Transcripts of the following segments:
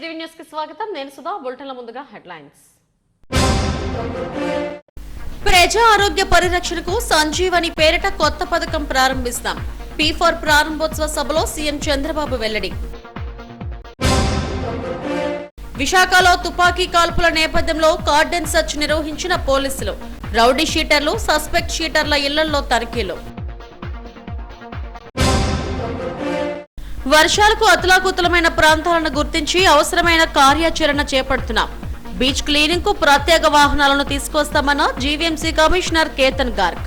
హెచ్డివి news కి స్వాగతం. నేను సుధా. బులెటిన్ల ముందుగా హెడ్లైన్స్. ప్రజా ఆరోగ్య పరిరక్షణకు సంజీవని పేరిట కొత్త పథకం ప్రారంభిస్తాం. P4 ప్రారంభోత్సవ సభలో సీఎం చంద్రబాబు వెల్లడి. విశాఖలో తుపాకీ కాల్పుల నేపథ్యంలో కార్డన్ సర్చ్ నిర్వహించిన పోలీసులు. రౌడీ షీటర్లు, సస్పెక్ట్ షీటర్ల ఇళ్లలో తనిఖీలు. వర్షాలకు అతలాకుతలమైన ప్రాంతాలను గుర్తించి అవసరమైన కార్యాచరణ చేపడుతున్నాం. బీచ్ క్లీనింగ్ కు ప్రత్యేక వాహనాలను తీసుకొస్తామన్న జీవీఎంసీ కమిషనర్ కేతన్ గార్గ్.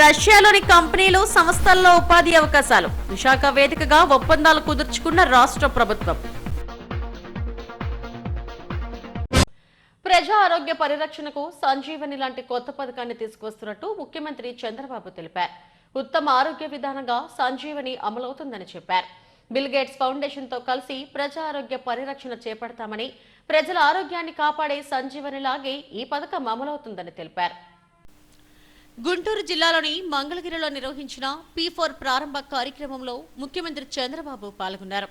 రష్యాలోని కంపెనీలు, సంస్థల్లో ఉపాధి అవకాశాలు. విశాఖ వేదికగా ఒప్పందాలు కుదుర్చుకున్న రాష్ట్ర ప్రభుత్వం. ప్రజా ఆరోగ్య పరిరక్షణకు సంజీవని లాంటి కొత్త పథకాన్ని తీసుకొస్తున్నట్టు ముఖ్యమంత్రి చంద్రబాబు తెలిపారు. ఉత్తమ ఆరోగ్య విధానంగా సంజీవని అమలవుతుందని చెప్పారు. బిల్ గేట్స్ ఫౌండేషన్ తో కలిసి ప్రజా ఆరోగ్య పరిరక్షణ చేపడతామని, ప్రజల ఆరోగ్యాన్ని కాపాడే సంజీవనిలాగే ఈ పథకం అమలవుతుందని తెలిపారు. గుంటూరు జిల్లాలోని మంగళగిరిలో నిర్వహించిన P4 ప్రారంభ కార్యక్రమంలో ముఖ్యమంత్రి చంద్రబాబు పాల్గొన్నారు.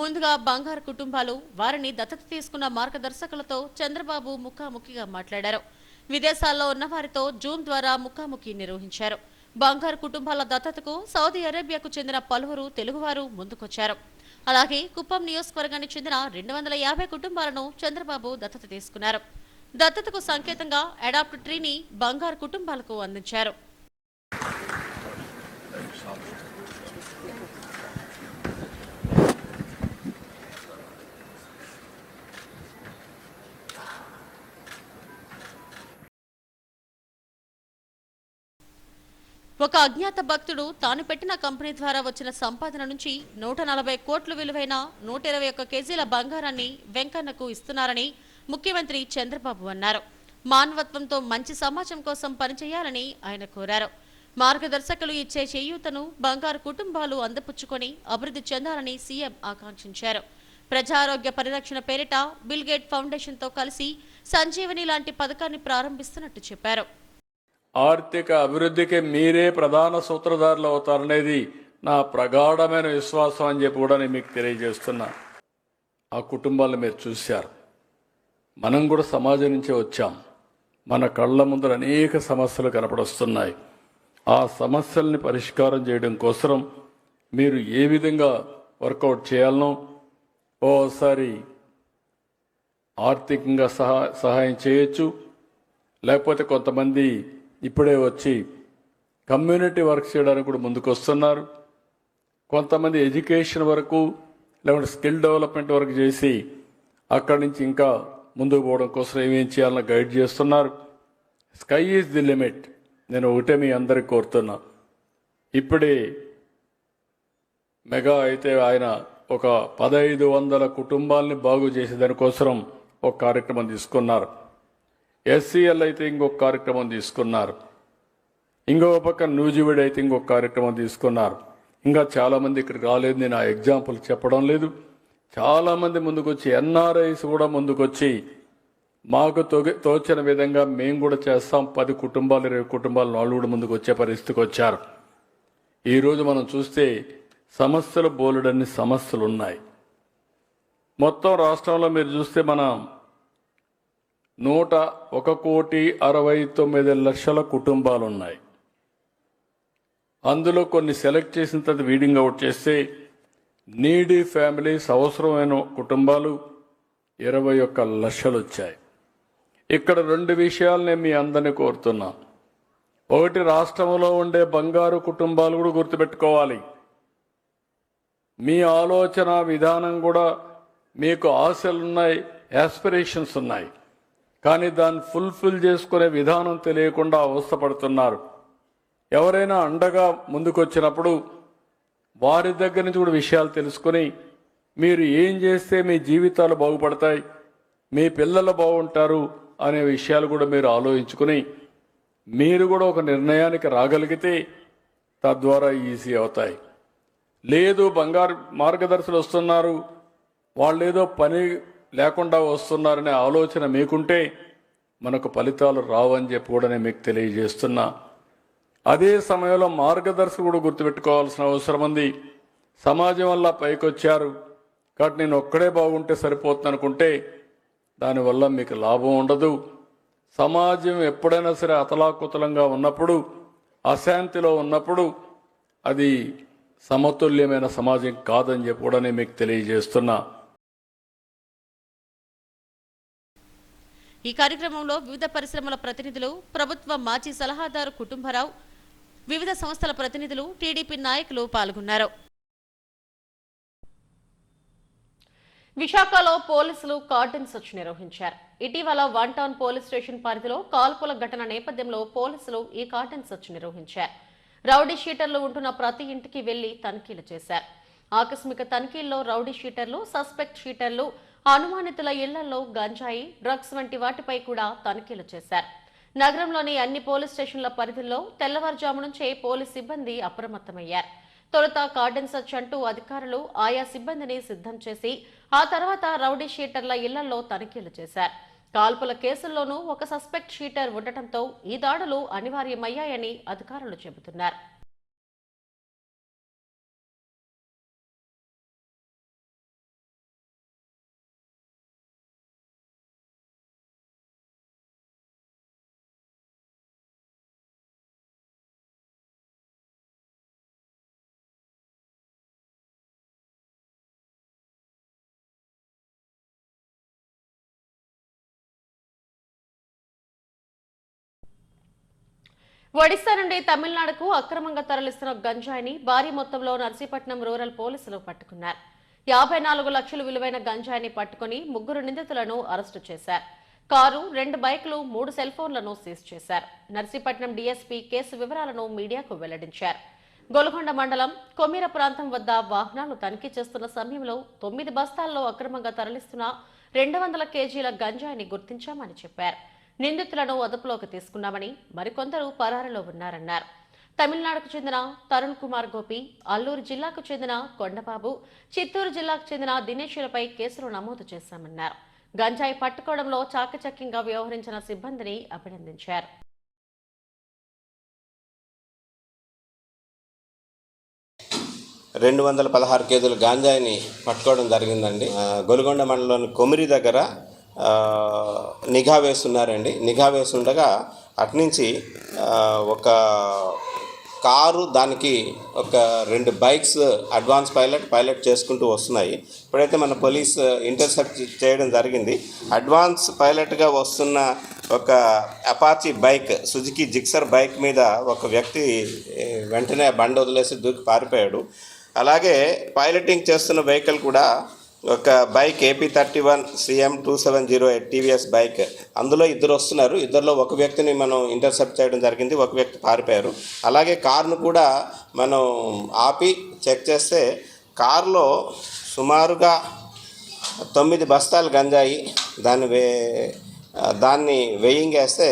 ముందుగా బంగారు కుటుంబాలు, వారిని దత్తత తీసుకున్న మార్గదర్శకులతో చంద్రబాబు ముఖాముఖిగా మాట్లాడారు. విదేశాల్లో ఉన్న వారితో జూమ్ ద్వారా ముఖాముఖి నిర్వహించారు. బంగారు కుటుంబాల దత్తతకు సౌదీ అరేబియాకు చెందిన పలువురు తెలుగువారు ముందుకొచ్చారు. అలాగే కుప్పం నియోజకవర్గానికి చెందిన 250 కుటుంబాలను చంద్రబాబు దత్తత తీసుకున్నారు. దత్తతకు సంకేతంగా అడాప్ట్ ట్రీని బంగారు కుటుంబాలకు అందించారు. ఒక అజ్ఞాత భక్తుడు తాను పెట్టిన కంపెనీ ద్వారా వచ్చిన సంపాదన నుంచి 140 కోట్ల విలువైన 121 కేజీల బంగారాన్ని వెంకన్నకు ఇస్తున్నారని ముఖ్యమంత్రి చంద్రబాబు అన్నారు. మానవత్వంతో మంచి సమాజం కోసం పనిచేయాలని ఆయన కోరారు. మార్గదర్శకులు ఇచ్చే చేయూతను బంగారు కుటుంబాలు అందిపుచ్చుకొని అభివృద్ధి చెందాలని సీఎం ఆకాంక్షించారు. ప్రజారోగ్య పరిరక్షణ పేరిట బిల్ గేట్ ఫౌండేషన్ తో కలిసి సంజీవని లాంటి పథకాన్ని ప్రారంభిస్తున్నట్టు చెప్పారు. ఆర్థిక అభివృద్ధికి మీరే ప్రధాన సూత్రధారులు అవుతారనేది నా ప్రగాఢమైన విశ్వాసం అని చెప్పి కూడా నేను మీకు తెలియజేస్తున్నా. ఆ కుటుంబాలను మీరు చూశారు. మనం కూడా సమాజం నుంచే వచ్చాం. మన కళ్ళ ముందర అనేక సమస్యలు కనపడొస్తున్నాయి. ఆ సమస్యల్ని పరిష్కారం చేయడం కోసం మీరు ఏ విధంగా వర్కౌట్ చేయాలనో, ఓసారి ఆర్థికంగా సహాయం చేయొచ్చు, లేకపోతే కొంతమంది ఇప్పుడే వచ్చి కమ్యూనిటీ వర్క్ చేయడానికి కూడా ముందుకు వస్తున్నారు. కొంతమంది ఎడ్యుకేషన్ వరకు లేకుంటే స్కిల్ డెవలప్మెంట్ వరకు చేసి అక్కడి నుంచి ఇంకా ముందుకు పోవడం కోసం ఏమేం చేయాలని గైడ్ చేస్తున్నారు. Sky is the limit. నేను ఒకటే మీ అందరికి కోరుతున్నా. ఇప్పుడే మెగా అయితే ఆయన ఒక 1500 కుటుంబాలని బాగు చేసే దానికోసం ఒక కార్యక్రమం తీసుకున్నారు. SCL అయితే ఇంకొక కార్యక్రమం తీసుకున్నారు. ఇంకొక పక్క న్యూజివిడ్ అయితే ఇంకొక కార్యక్రమం తీసుకున్నారు. ఇంకా చాలామంది ఇక్కడికి రాలేదు. నేను ఆ ఎగ్జాంపుల్ చెప్పడం లేదు. చాలామంది ముందుకొచ్చి, NRIs కూడా ముందుకొచ్చి మాకు తోచిన విధంగా మేము కూడా చేస్తాం, 10 కుటుంబాలు 20 కుటుంబాలు వాళ్ళు కూడా ముందుకు వచ్చే పరిస్థితికి వచ్చారు. ఈరోజు మనం చూస్తే సమస్యలు బోలెడన్ని సమస్యలు ఉన్నాయి. మొత్తం రాష్ట్రంలో మీరు చూస్తే మనం 101,69,00,000 కుటుంబాలు ఉన్నాయి. అందులో కొన్ని సెలెక్ట్ చేసిన తర్వాత వీడింగ్ అవుట్ చేస్తే నీడీ ఫ్యామిలీస్, అవసరమైన కుటుంబాలు 21 లక్షలు వచ్చాయి. ఇక్కడ 2 విషయాలు నేను మీ అందరినీ కోరుతున్నా. ఒకటి, రాష్ట్రంలో ఉండే బంగారు కుటుంబాలు కూడా గుర్తుపెట్టుకోవాలి. మీ ఆలోచన విధానం కూడా, మీకు ఆశలున్నాయి, యాస్పిరేషన్స్ ఉన్నాయి, కానీ దాన్ని ఫుల్ఫిల్ చేసుకునే విధానం తెలియకుండా అవస్థపడుతున్నారు. ఎవరైనా అండగా ముందుకొచ్చినప్పుడు వారి దగ్గర నుంచి కూడా విషయాలు తెలుసుకొని మీరు ఏం చేస్తే మీ జీవితాలు బాగుపడతాయి, మీ పిల్లలు బాగుంటారు అనే విషయాలు కూడా మీరు ఆలోచించుకుని మీరు కూడా ఒక నిర్ణయానికి రాగలిగితే తద్వారా ఈజీ అవుతాయి. లేదు, బంగారు మార్గదర్శులు వస్తున్నారు, వాళ్ళేదో పని లేకుండా వస్తున్నారనే ఆలోచన మీకుంటే మనకు ఫలితాలు రావని చెప్పి కూడా నేను మీకు తెలియజేస్తున్నా. అదే సమయంలో మార్గదర్శకుడు గుర్తుపెట్టుకోవాల్సిన అవసరం ఉంది. సమాజం వల్ల పైకొచ్చారు కాబట్టి నేను ఒక్కడే బాగుంటే సరిపోతుంది అనుకుంటే దానివల్ల మీకు లాభం ఉండదు. సమాజం ఎప్పుడైనా సరే అతలాకుతలంగా ఉన్నప్పుడు, అశాంతిలో ఉన్నప్పుడు అది సమతుల్యమైన సమాజం కాదని చెప్పి కూడా నేను మీకు తెలియజేస్తున్నా. ఈ కార్యక్రమంలో వివిధ పరిశ్రమల ప్రతినిధులు, ప్రభుత్వ మాజీ సలహాదారు కుటుంబరావు, వివిధ సంస్థల ప్రతినిధులు, టీడీపీ నాయకులు పాల్గొన్నారు. విశాఖలో పోలీసులు కార్డన్ సెర్చ్ నిర్వహించారు. ఇటీవల వన్ టౌన్ పోలీస్ స్టేషన్ పరిధిలో కాల్పుల ఘటన నేపథ్యంలో పోలీసులు ఈ కార్డన్ సెర్చ్ నిర్వహించారు. రౌడీ షీటర్లు ఉంటున్న ప్రతి ఇంటికి వెళ్లి తనిఖీలు చేశారు. ఆకస్మిక తనిఖీల్లో రౌడీ షీటర్లు, సస్పెక్ట్ షీటర్లు, అనుమానితుల ఇళ్లలో గంజాయి, డ్రగ్స్ వంటి వాటిపై కూడా తనిఖీలు చేశారు. నగరంలోని అన్ని పోలీస్ స్టేషన్ల పరిధిలో తెల్లవారుజాము నుంచే పోలీస్ సిబ్బంది అప్రమత్తమయ్యారు. తొలుత కార్డన్ సెర్చ్ అంటూ అధికారులు ఆయా సిబ్బందిని సిద్ధం చేసి ఆ తర్వాత రౌడీ షీటర్ల ఇళ్లలో తనిఖీలు చేశారు. కాల్పుల కేసుల్లోనూ ఒక సస్పెక్ట్ షీటర్ ఉండటంతో ఈ దాడులు అనివార్యమయ్యాయని అధికారులు చెబుతున్నారు. ఒడిశా నుండి తమిళనాడుకు అక్రమంగా తరలిస్తున్న గంజాయిని భారీ మొత్తంలో నర్సీపట్నం రూరల్ పోలీసులు పట్టుకున్నారు. 54 లక్షలు విలువైన గంజాయిని పట్టుకుని 3 నిందితులను అరెస్టు చేశారు. కారు, 2 బైకులు, 3 సెల్ ఫోన్లను సీజ్ చేశారు. నర్సీపట్నం డీఎస్పీ కేసు వివరాలను మీడియాకు వెల్లడించారు. గొలుగొండ మండలం కొమ్మిర ప్రాంతం వద్ద వాహనాలు తనిఖీ చేస్తున్న సమయంలో 9 బస్తాల్లో అక్రమంగా తరలిస్తున్న 200 కేజీల గంజాయిని గుర్తించామని చెప్పారు. నిందితులను అదుపులోకి తీసుకున్నామని, మరికొందరు పరారీలో ఉన్నారన్నారు. తమిళనాడుకు చెందిన తరుణ్ కుమార్ గోపి, అల్లూరు జిల్లాకు చెందిన కొండబాబు, చిత్తూరు జిల్లాకు చెందిన దినేష్లపై కేసులు నమోదు చేశామన్నారు. గంజాయి పట్టుకోవడంలో చాకచక్యంగా వ్యవహరించిన సిబ్బందిని అభినందించారు. రెండు 216 కేజీల గాంజాయిని పట్టుకోవడం జరిగిందండి. గొలుగొండ మండలంలోని కొమిరి దగ్గర నిఘా వేస్తున్నారండి. నిఘా వేస్తుండగా అట్నుంచి ఒక కారు, దానికి ఒక 2 బైక్స్ అడ్వాన్స్ పైలట్ చేసుకుంటూ వస్తున్నాయి. ఇప్పుడైతే మన పోలీస్ ఇంటర్సెప్ట్ చేయడం జరిగింది. అడ్వాన్స్ పైలట్గా వస్తున్న ఒక Apache bike, Suzuki Gixxer bike మీద ఒక వ్యక్తి వెంటనే బండి వదిలేసి దూకి పారిపోయాడు. అలాగే పైలటింగ్ చేస్తున్న వెహికల్ కూడా ఒక bike AP31 CM 2708 TVS bike, అందులో 2 వస్తున్నారు. 2లో ఒక వ్యక్తిని మనం ఇంటర్సెప్ట్ చేయడం జరిగింది, ఒక వ్యక్తి పారిపోయారు. అలాగే కారును కూడా మనం ఆపి చెక్ చేస్తే కారులో సుమారుగా 9 బస్తాలు గంజాయి, దాన్ని వెయింగ్ వేస్తే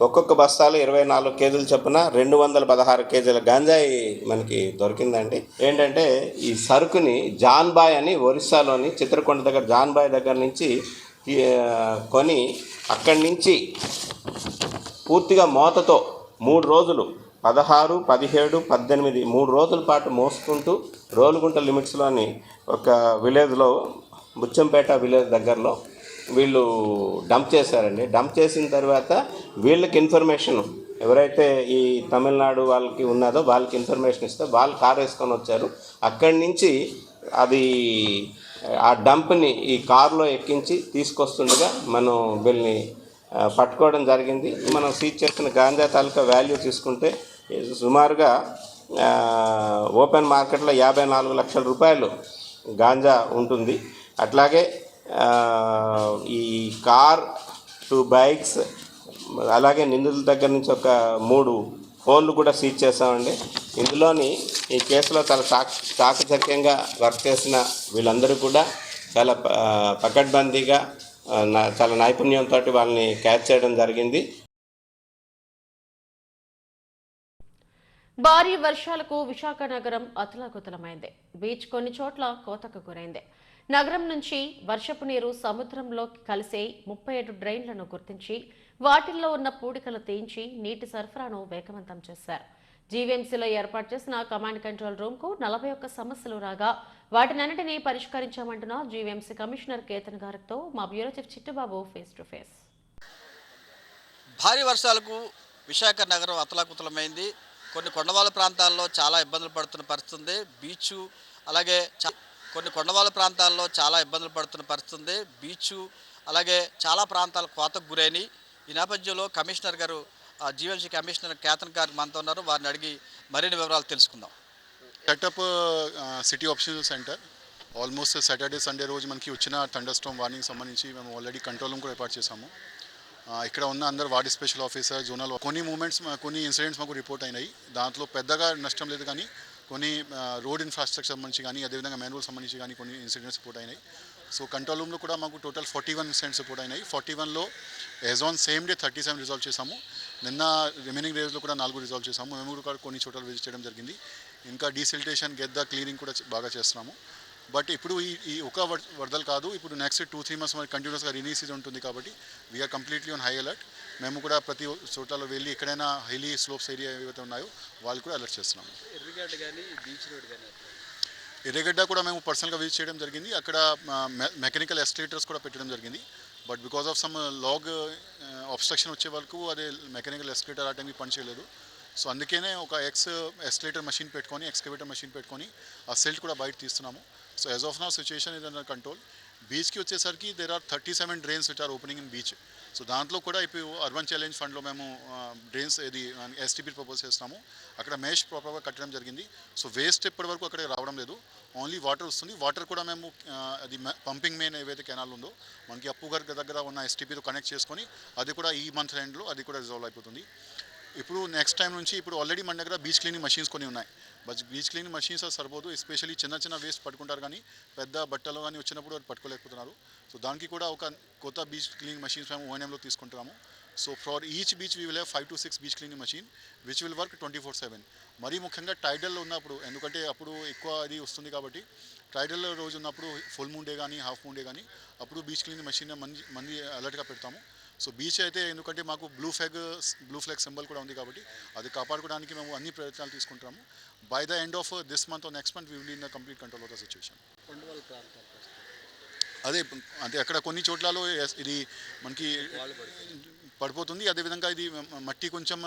ఒక్కొక్క బస్తాలు 24 కేజీలు చొప్పున 216 కేజీల గంజాయి మనకి దొరికిందండి. ఏంటంటే ఈ సరుకుని జాన్ బాయ్ అని ఒరిస్సాలోని చిత్రకొండ దగ్గర జాన్ బాయ్ దగ్గర నుంచి కొని అక్కడి నుంచి పూర్తిగా మోతతో 3 రోజులు 16, 17, 18 3 రోజుల పాటు మోసుకుంటూ రోలుగుంట లిమిట్స్లోని ఒక విలేజ్లో, బుచ్చంపేట విలేజ్ దగ్గరలో వీళ్ళు డంప్ చేశారండి. డంప్ చేసిన తర్వాత వీళ్ళకి ఇన్ఫర్మేషన్, ఎవరైతే ఈ తమిళనాడు వాళ్ళకి ఉన్నదో వాళ్ళకి ఇన్ఫర్మేషన్ ఇస్తే వాళ్ళు కారు వేసుకొని వచ్చారు. అక్కడి నుంచి అది ఆ డంప్ని ఈ కారులో ఎక్కించి తీసుకొస్తుండగా మనం వీళ్ళని పట్టుకోవడం జరిగింది. మనం సీజ్ చేసిన గాంజా తాలూకా వాల్యూ తీసుకుంటే సుమారుగా ఓపెన్ మార్కెట్లో 54 లక్షల రూపాయలు గాంజా ఉంటుంది. అట్లాగే ఈ కార్, 2 బైక్స్, అలాగే నిందితుల దగ్గర నుంచి ఒక 3 ఫోన్లు కూడా సీజ్ చేస్తామండి. ఇందులోని ఈ కేసులో చాలా చాకచక్యంగా వర్క్ చేసిన వీళ్ళందరూ కూడా చాలా పకడ్బందీగా చాలా నైపుణ్యంతో వాళ్ళని క్యాచ్ చేయడం జరిగింది. భారీ వర్షాలకు విశాఖ నగరం అతలాకుతలమైంది. బీచ్ కొన్ని చోట్ల కోతకు గురైంది. నగరం నుంచి వర్షపు నీరు సముద్రంలోకి కలిసే 37 డ్రైన్లను గుర్తించి వాటిల్లో ఉన్న పూడికలు తీయించి నీటి సరఫరాను వేగవంతం చేశారు. జీవీఎంసీలో ఏర్పాటు చేసిన కమాండ్ కంట్రోల్ రూమ్ కు 41 సమస్యలు రాగా వాటినన్నింటినీ పరిష్కరించామంటున్న జీవీఎంసీ కమిషనర్ కేతన్ గారితో మా bureau chief Chittubabu face to face. భారీ వర్షాలకు విశాఖ నగరం అతలాకుతలమైంది. కొన్ని కొండవాళ్ళ ప్రాంతాల్లో చాలా ఇబ్బందులు పడుతున్న పరిస్థితి ఉంది. బీచ్ అలాగే కొన్ని కొండవాళ్ళ ప్రాంతాల్లో చాలా ఇబ్బందులు పడుతున్న పరిస్థితి ఉంది. బీచ్ అలాగే చాలా ప్రాంతాలు కోతకు గురైనవి. ఈ నేపథ్యంలో కమిషనర్ గారు జీవీఎంసీ కమిషనర్ కేతన్ గారు మనతో ఉన్నారు. వారిని అడిగి మరిన్ని వివరాలు తెలుసుకుందాం. Setup city optional centre almost Saturday Sunday రోజు మనకి వచ్చిన థండర్ స్టార్మ్ వార్నింగ్ సంబంధించి మేము ఆల్రెడీ కంట్రోల్ రూమ్ కూడా ఏర్పాటు చేసాము. ఇక్కడ ఉన్న అందరు వార్డ్ స్పెషల్ ఆఫీసర్ జోనల్ కొన్ని మూమెంట్స్ కొన్ని ఇన్సిడెంట్స్ మాకు రిపోర్ట్ అయినాయి. దాంట్లో పెద్దగా నష్టం లేదు, కానీ కొన్ని రోడ్ ఇన్ఫ్రాస్ట్రక్చర్ సంబంధించి కానీ అదేవిధంగా మాన్యువల్ సంబంధించి కానీ కొన్ని ఇన్సిడెంట్స్ రిపోర్ట్ అయినాయి. సో కంట్రోల్ రూమ్లో కూడా మాకు టోటల్ 41 ఇన్సిడెంట్స్ రిపోర్ట్ అయినాయి. 41లో as on same day 37 resolve చేసాము. నిన్న రిమైనింగ్ డేస్లో కూడా 4 రిజాల్వ్ చేసాము. మేము కూడా కొన్ని చోట్ల విజిట్ చేయడం జరిగింది. ఇంకా డీసిల్టేషన్ గెద్ద క్లీనింగ్ కూడా బాగా చేస్తున్నాము. బట్ ఇప్పుడు ఈ ఒక వరదలు కాదు, ఇప్పుడు నెక్స్ట్ 2-3 మంత్స్ మనకి కంటిన్యూస్గా రైనీ సీజన్ ఉంటుంది కాబట్టి we are completely on high alert. మేము కూడా ప్రతి చోట్లలో వెళ్ళి ఎక్కడైనా హైలీ స్లోప్స్ ఏరియా ఏవైతే ఉన్నాయో వాళ్ళు కూడా అలర్ట్ చేస్తున్నాము. ఎర్రగడ్డ కూడా మేము పర్సనల్గా విజిట్ చేయడం జరిగింది. అక్కడ మెకానికల్ ఎస్కలేటర్స్ కూడా పెట్టడం జరిగింది. But because of some log obstruction వచ్చే వరకు అదే మెకానికల్ ఎస్కలేటర్ ఆ టైంకి పనిచేయలేదు. సో అందుకనే ఒక ఎస్కలేటర్ మెషిన్ పెట్టుకొని ఎక్స్కవేటర్ మెషిన్ పెట్టుకొని ఆ సెల్ట్ కూడా బయట తీస్తున్నాము. So as of now situation is under control. బీచ్కి వచ్చేసరికి there are 37 drains which are opening in beach. So దాంట్లో కూడా ఇప్పుడు అర్బన్ ఛాలెంజ్ ఫండ్లో మేము డ్రైన్స్ ఇది ఎస్టీపీ ప్రపోజ్ చేస్తున్నాము. అక్కడ మేష్ ప్రాపర్గా కట్టడం జరిగింది. సో వేస్ట్ ఇప్పటి వరకు అక్కడికి రావడం లేదు, ఓన్లీ వాటర్ వస్తుంది. వాటర్ కూడా మేము అది పంపింగ్ మెయిన్ ఏవైతే కెనాల్ ఉందో మనకి అప్పుగర్ దగ్గర ఉన్న ఎస్టీపీతో కనెక్ట్ చేసుకొని అది కూడా ఈ మంత్ ఎండ్లో అది కూడా రిజాల్వ్ అయిపోతుంది. ఇప్పుడు నెక్స్ట్ టైం నుంచి ఇప్పుడు ఆల్రెడీ మన దగ్గర బీచ్ క్లీనింగ్ మషీన్స్ కొన్ని ఉన్నాయి. బట్ బీచ్ క్లీనింగ్ మషీన్స్ సరిపోదు, ఎస్పెషల్లీ చిన్న వేస్ట్ పట్టుకుంటారు, కానీ పెద్ద బట్టలు కానీ వచ్చినప్పుడు అది పట్టుకోలేకపోతున్నారు. సో దానికి కూడా ఒక కొత్త బీచ్ క్లీనింగ్ మషీన్స్ మేము ఓఎన్ఎంలో తీసుకుంటున్నాము. So for each beach we will have 5 to 6 beach cleaning machine which will work 24/7. మరీ ముఖ్యంగా టైడల్లో ఉన్నప్పుడు, ఎందుకంటే అప్పుడు ఎక్కువ అది వస్తుంది కాబట్టి టైడల్లో రోజు ఉన్నప్పుడు ఫుల్ మూన్ డే కానీ హాఫ్ మూన్ డే కానీ అప్పుడు బీచ్ క్లీనింగ్ మషీన్ మంది అలర్ట్గా పెడతాము. సో బీచ్ అయితే ఎందుకంటే మాకు బ్లూ ఫ్లాగ్ సింబల్ కూడా ఉంది కాబట్టి అది కాపాడుకోవడానికి మేము అన్ని ప్రయత్నాలు తీసుకుంటాము. By the end of this month or next month we will in the complete control of the situation. అదే అంటే అక్కడ కొన్ని చోట్లలో ఇది మనకి పడిపోతుంది. అదేవిధంగా ఇది మట్టి కొంచెం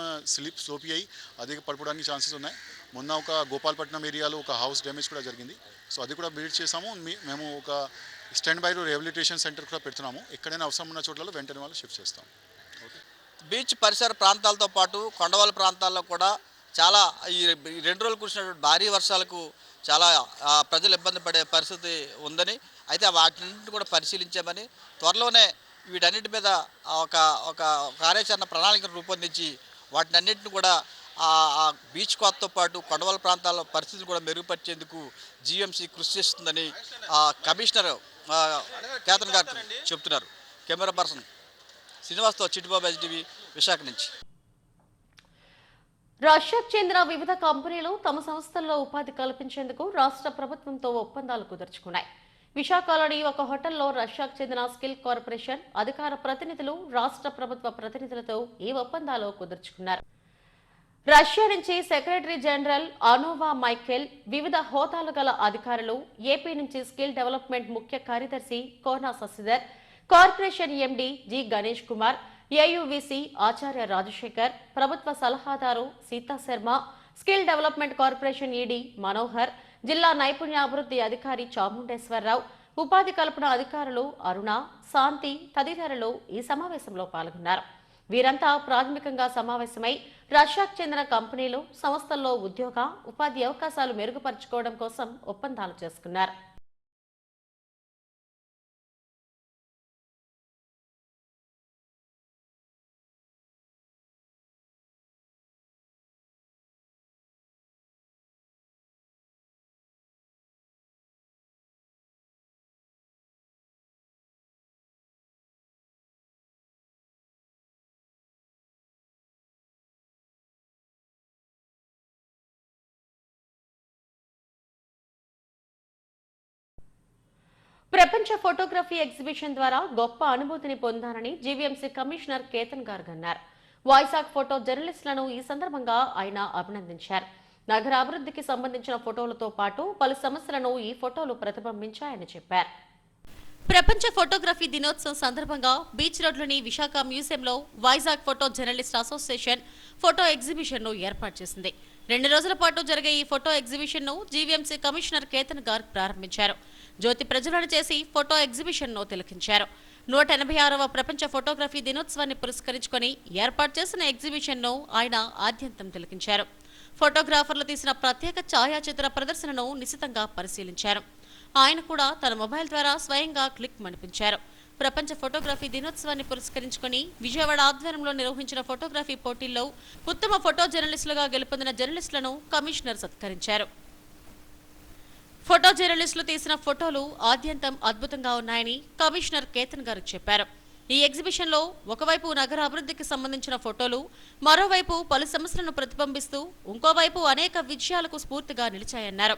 స్లోపీ అయ్యి అదే పడిపోవడానికి ఛాన్సెస్ ఉన్నాయి. మొన్న ఒక గోపాలపట్నం ఏరియాలో ఒక హౌస్ డ్యామేజ్ కూడా జరిగింది. సో అది కూడా బిల్డ్ చేసాము. మేము ఒక స్టాండ్ బై రిహాబిలిటేషన్ సెంటర్ కూడా పెడుతున్నాము. ఎక్కడైనా అవసరం ఉన్న చోట్లలో వెంటనే వాళ్ళు షిఫ్ట్ చేస్తాం. బీచ్ పరిసర ప్రాంతాలతో పాటు కొండవాళ్ళ ప్రాంతాల్లో కూడా చాలా ఈ 2 రోజులు కురిసినటువంటి భారీ వర్షాలకు చాలా ప్రజలు ఇబ్బంది పడే పరిస్థితి ఉందని, అయితే వాటిని కూడా పరిశీలించామని, త్వరలోనే వీటన్నిటి మీద ఒక కార్యాచరణ ప్రణాళికను రూపొందించి వాటినన్నింటిని కూడా ఆ బీచ్ కోతతో పాటు కొండవాళ్ళ ప్రాంతాల పరిస్థితులు కూడా మెరుగుపరిచేందుకు జీవీఎంసీ కృషి చేస్తుందని కమిషనర్ కేతన్ గారు చెప్తున్నారు. కెమెరా పర్సన్ శ్రీనివాస్తో చిట్టుబాబు ఎస్టీవీ విశాఖ నుంచి. రష్యాకు చెందిన వివిధ కంపెనీలు తమ సంస్థల్లో ఉపాధి కల్పించేందుకు రాష్ట్ర ప్రభుత్వంతో ఒప్పందాలు కుదుర్చుకున్నాయి. విశాఖలోని ఒక హోటల్లో రష్యాకు చెందిన స్కిల్ కార్పొరేషన్ అధికార ప్రతినిధులు రాష్ట్ర ప్రభుత్వ ప్రతినిధులతో ఈ ఒప్పందాలు కుదుర్చుకున్నారు. రష్యా నుంచి సెక్రటరీ జనరల్ అనోవా మైఖేల్, వివిధ హోదాలు గల అధికారులు, ఏపీ నుంచి స్కిల్ డెవలప్మెంట్ ముఖ్య కార్యదర్శి Kona Sasidhar, corporation MD G Ganesh Kumar, AUVC ఆచార్య రాజశేఖర్, ప్రభుత్వ సలహాదారు Seetha Sharma, skill development corporation ED Manohar, జిల్లా నైపుణ్యాభివృద్ధి అధికారి చాముండేశ్వరరావు, ఉపాధి కల్పన అధికారులు అరుణ, శాంతి తదితరులు ఈ సమావేశంలో పాల్గొన్నారు. వీరంతా ప్రాథమికంగా సమావేశమై రష్యాకు చెందిన కంపెనీలు, సంస్థల్లో ఉద్యోగ ఉపాధి అవకాశాలు మెరుగుపరుచుకోవడం కోసం ఒప్పందాలు చేసుకున్నారు. ప్రపంచ ఫోటోగ్రఫీ ఎగ్జిబిషన్ ద్వారా గొప్ప అనుభూతిని పొందారని జీవీఎంసీ కమిషనర్ కేతన్ గారు అన్నారు. వైజాగ్ ఫోటో జర్నలిస్టులను ఈ సందర్భంగా ఆయన అభినందించారు. నగర అభివృద్ధికి సంబంధించిన ఫోటోలతో పాటు పలు సమస్యలను ఈ ఫోటోలు ప్రతిబింబించాయని చెప్పారు. ప్రపంచ ఫోటోగ్రఫీ దినోత్సవం సందర్భంగా బీచ్ రోడ్లోని విశాఖ మ్యూజియంలో Vizag photo journalist association photo exhibition ను ఏర్పాటు చేసింది. 2 రోజుల పాటు జరిగే ఈ ఫోటో ఎగ్జిబిషన్ ను జీవీఎంసీ కమిషనర్ కేతన్ గార్గ్ ప్రారంభించారు. జ్యోతి ప్రజ్వలన చేసి ఫోటో ఎగ్జిబిషన్ ను తిలకించారు. 186వ ప్రపంచ ఫోటోగ్రఫీ దినోత్సవాన్ని పురస్కరించుకొని ఏర్పాటు చేసిన ఎగ్జిబిషన్ ను ఆయన ఆద్యంతం తిలకించారు. ఫోటోగ్రాఫర్లు తీసిన ప్రత్యేక ఛాయాచిత్ర ప్రదర్శనను నిశితంగా పరిశీలించారు. ఆయన కూడా తన మొబైల్ ద్వారా స్వయంగా క్లిక్ మనిపించారు. ప్రపంచ ఫోటోగ్రఫీ దినోత్సవాన్ని పురస్కరించుకొని విజయవాడ ఆధ్వర్యంలో నిర్వహించిన ఫోటోగ్రఫీ పోటీల్లో ఉత్తమ ఫోటో జర్నలిస్టులుగా గెలుపొందిన జర్నలిస్టులను కమిషనర్ సత్కరించారు. ఫోటో జర్నలిస్టులు తీసిన ఫోటోలు ఆద్యంతం అద్భుతంగా ఉన్నాయని కమిషనర్ కేతన్ గారు చెప్పారు. ఈ ఎగ్జిబిషన్ లో ఒకవైపు నగర అభివృద్ధికి సంబంధించిన ఫోటోలు, మరోవైపు పలు సమస్యలను ప్రతిబింబిస్తూ ఇంకోవైపు అనేక విజయాలకు స్ఫూర్తిగా నిలిచాయన్నారు.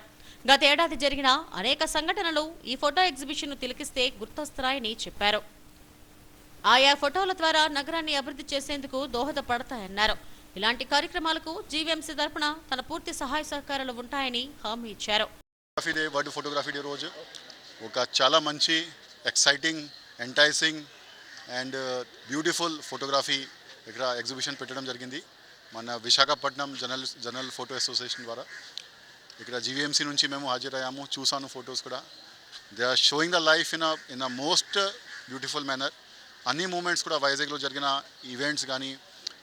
గతేడాది జరిగిన అనేక సంఘటనలు ఈ ఫోటో ఎగ్జిబిషన్ ను తిలకిస్తే గుర్తొస్తాయని చెప్పారు. ఆయా ఫోటోల ద్వారా నగరాన్ని అభివృద్ధి చేసేందుకు దోహదపడతాయన్నారు. ఇలాంటి కార్యక్రమాలకు జీవీఎంసీ తరపున తన పూర్తి సహాయ సహకారాలు ఉంటాయని హామీ ఇచ్చారు. వరల్డ్ ఫోటోగ్రఫీ డే రోజు ఒక చాలా మంచి exciting, enticing and beautiful photography ఇక్కడ ఎగ్జిబిషన్ పెట్టడం జరిగింది మన విశాఖపట్నం జర్నల్ ఫోటో అసోసియేషన్ ద్వారా. ఇక్కడ జీవీఎంసీ నుంచి మేము హాజరయ్యాము, చూసాను ఫొటోస్ కూడా. They are showing the life in a most beautiful manner. అన్ని మూమెంట్స్ కూడా వైజాగ్లో జరిగిన ఈవెంట్స్ కానీ,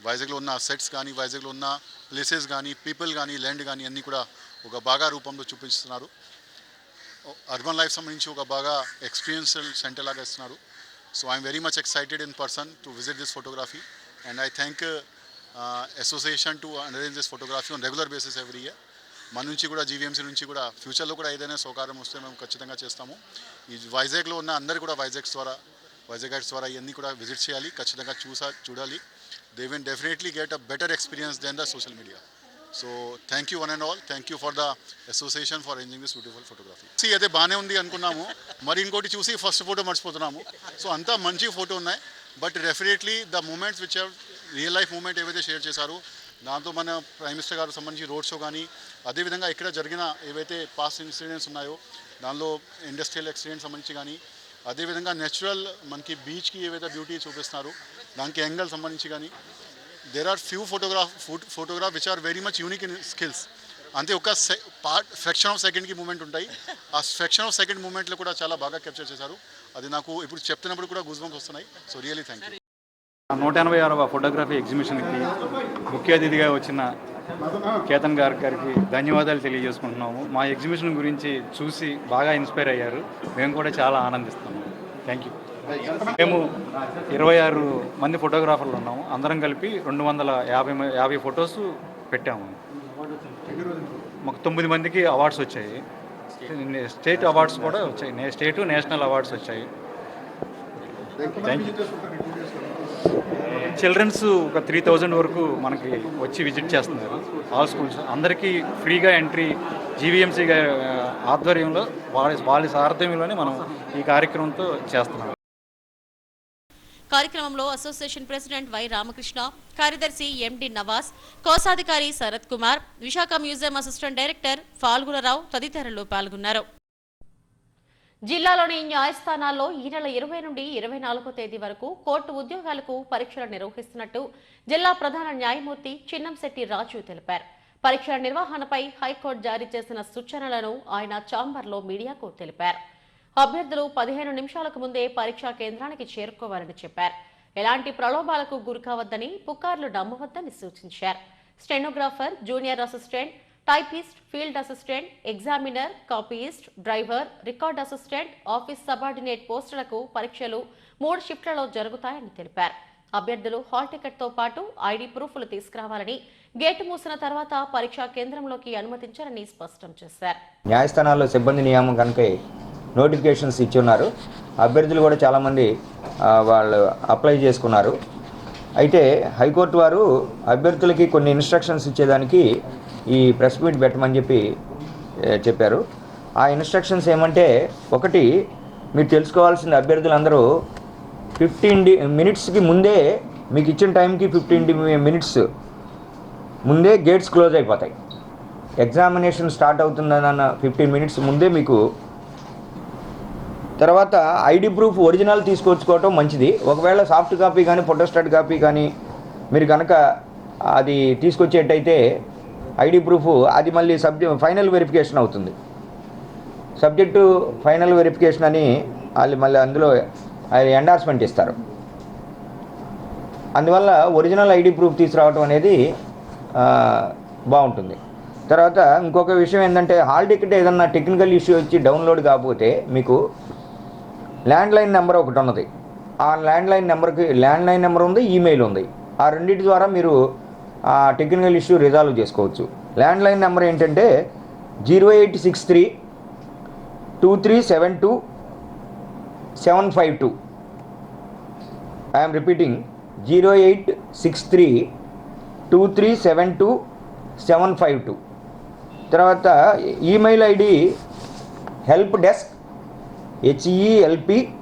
వైజాగ్లో ఉన్న సెట్స్ కానీ, వైజాగ్లో ఉన్న ప్లేసెస్ కానీ, పీపుల్ కానీ, ల్యాండ్ కానీ అన్నీ కూడా ఒక బాగా రూపంలో చూపిస్తున్నారు. అర్బన్ లైఫ్ సంబంధించి ఒక బాగా ఎక్స్పీరియన్షియల్ సెంటర్ లాగా ఇస్తున్నారు. So I'm very much excited in person to visit this photography and I thank association to arrange this photography on regular basis every year. మన నుంచి కూడా జీవీఎంసీ నుంచి కూడా ఫ్యూచర్లో కూడా ఏదైనా సౌకర్యం వస్తే మేము ఖచ్చితంగా చేస్తాము. ఈ వైజాగ్లో ఉన్న అందరు కూడా వైజాగ్ గైడ్స్ ద్వారా ఇవన్నీ కూడా విజిట్ చేయాలి, ఖచ్చితంగా చూడాలి. They will definitely get a better experience than the social media. So thank you one and all. Thank you for the association for arranging this beautiful photography. అదే బాగానే ఉంది అనుకున్నాము, మరి ఇంకోటి చూసి ఫస్ట్ ఫోటో మర్చిపోతున్నాము. సో అంతా మంచి ఫోటో ఉన్నాయి, but definitely the moments which real life moment ఏవైతే షేర్ చేశారో దాంతో మన ప్రైమ్ మినిస్టర్ గారు సంబంధించి రోడ్ షో కానీ, అదేవిధంగా ఇక్కడ జరిగిన ఏవైతే పాస్ట్ ఇన్సిడెంట్స్ ఉన్నాయో దానిలో ఇండస్ట్రియల్ యాక్సిడెంట్స్ సంబంధించి కానీ, అదేవిధంగా నేచురల్ మనకి బీచ్కి ఏవైతే బ్యూటీ చూపిస్తున్నారు దానికి యాంగిల్ సంబంధించి కానీ, there are few photograph which are very much unique in skills. అంతే ఒక ఫ్రాక్షన్ ఆఫ్ సెకండ్కి మూమెంట్ ఉంటాయి. ఆ ఫ్రాక్షన్ ఆఫ్ సెకండ్ మూమెంట్లో కూడా చాలా బాగా క్యాప్చర్ చేశారు. అది నాకు ఇప్పుడు చెప్తున్నప్పుడు కూడా గూస్ బంప్స్ వస్తున్నాయి. So really thank you. 186వ ఫోటోగ్రఫీ ఎగ్జిబిషన్కి ముఖ్య అతిథిగా వచ్చిన కేతన్ గారికి ధన్యవాదాలు తెలియజేసుకుంటున్నాము. మా ఎగ్జిబిషన్ గురించి చూసి బాగా ఇన్స్పైర్ అయ్యారు. మేము కూడా చాలా ఆనందిస్తున్నాము. Thank you. మేము 26 మంది ఫోటోగ్రాఫర్లు ఉన్నాము. అందరం కలిపి 250 ఫొటోస్ పెట్టాము. మాకు 9 మందికి అవార్డ్స్ వచ్చాయి. స్టేట్ అవార్డ్స్ కూడా వచ్చాయి, స్టేట్ నేషనల్ అవార్డ్స్ వచ్చాయి. Thank you. చిల్డ్రన్స్ ఒక 3000 వరకు మనకి వచ్చి విజిట్ చేస్తున్నారు. ఆల్ స్కూల్స్ అందరికీ ఫ్రీగా ఎంట్రీ జీవీఎంసీ ఆధ్వర్యంలో వాళ్ళ సారథ్యంలోనే మనం ఈ కార్యక్రమంతో చేస్తున్నాం. కార్యక్రమంలో అసోసియేషన్ ప్రెసిడెంట్ వై రామకృష్ణ, కార్యదర్శి ఎండి నవాజ్, కోశాధికారి Sarath Kumar, Visakha museum assistant director Phalgunarao తదితరులు పాల్గొన్నారు. జిల్లాలోని న్యాయస్థానాల్లో ఈ నెల 20 నుండి 24వ తేదీ వరకు కోర్టు ఉద్యోగాలకు పరీక్షలు నిర్వహిస్తున్నట్టు జిల్లా ప్రధాన న్యాయమూర్తి చిన్నంశెట్టి రాజు తెలిపారు. పరీక్షల నిర్వహణపై హైకోర్టు జారీ చేసిన సూచనలను ఆయన ఛాంబర్లో మీడియాకు తెలిపారు. అభ్యర్థులు 15 నిమిషాలకు ముందే పరీక్షా కేంద్రానికి చేరుకోవాలని చెప్పారు. ఎలాంటి ప్రలోభాలకు గురికావద్దని, పుకార్లు నమ్మవద్దని సూచించారు. Stenographer, junior assistant, typist, field assistant, examiner, copyist, driver, record assistant, office subordinate పోస్టులకు పరీక్షలు 3 షిఫ్ట్లలో జరుగుతాయని తెలిపారు. అభ్యర్థులు హాల్ టికెట్తో పాటు ఐడి ప్రూఫ్లు తీసుకురావాలని, గేటు మూసిన తర్వాత పరీక్షా కేంద్రంలోకి అనుమతించాలని స్పష్టం చేశారు. న్యాయస్థానాల్లో సిబ్బంది నియామం కనుక నోటిఫికేషన్స్ ఇచ్చి ఉన్నారు. అభ్యర్థులు కూడా చాలామంది వాళ్ళు అప్లై చేసుకున్నారు. అయితే హైకోర్టు వారు అభ్యర్థులకి కొన్ని ఇన్స్ట్రక్షన్స్ ఇచ్చేదానికి ఈ ప్రెస్ మీట్ పెట్టమని చెప్పారు. ఆ ఇన్స్ట్రక్షన్స్ ఏమంటే, ఒకటి, మీరు తెలుసుకోవాల్సిన అభ్యర్థులందరూ 15 minutes ముందే మీకు ఇచ్చిన టైంకి 15 మినిట్స్ ముందే గేట్స్ క్లోజ్ అయిపోతాయి. ఎగ్జామినేషన్ స్టార్ట్ అవుతుందన్న 15 మినిట్స్ ముందే మీకు. తర్వాత ఐడి ప్రూఫ్ ఒరిజినల్ తీసుకొచ్చుకోవటం మంచిది. ఒకవేళ సాఫ్ట్ కాపీ కానీ ఫోటోస్టాట్ కాపీ కానీ మీరు కనుక అది తీసుకొచ్చేటైతే ఐడి ప్రూఫ్ అది మళ్ళీ ఫైనల్ వెరిఫికేషన్ అవుతుంది. సబ్జెక్టు ఫైనల్ వెరిఫికేషన్ అని వాళ్ళు మళ్ళీ అందులో ఎండార్స్మెంట్ ఇస్తారు. అందువల్ల ఒరిజినల్ ఐడి ప్రూఫ్ తీసుకురావటం అనేది బాగుంటుంది. తర్వాత ఇంకొక విషయం ఏంటంటే హాల్ టికెట్ ఏదన్నా టెక్నికల్ ఇష్యూ వచ్చి డౌన్లోడ్ కాకపోతే మీకు ల్యాండ్లైన్ నెంబర్ ఒకటి ఉన్నది. ఆ ల్యాండ్లైన్ నెంబర్ ఉంది, ఈమెయిల్ ఉంది. ఆ రెండింటి ద్వారా మీరు ఆ టెక్నికల్ ఇష్యూ రిజాల్వ్ చేసుకోవచ్చు. ల్యాండ్లైన్ నెంబర్ ఏంటంటే 0863 2372 752. I'm repeating 0863 2372 752. తర్వాత email ID help desk HELP-HC.AP.AIJ.gov.in.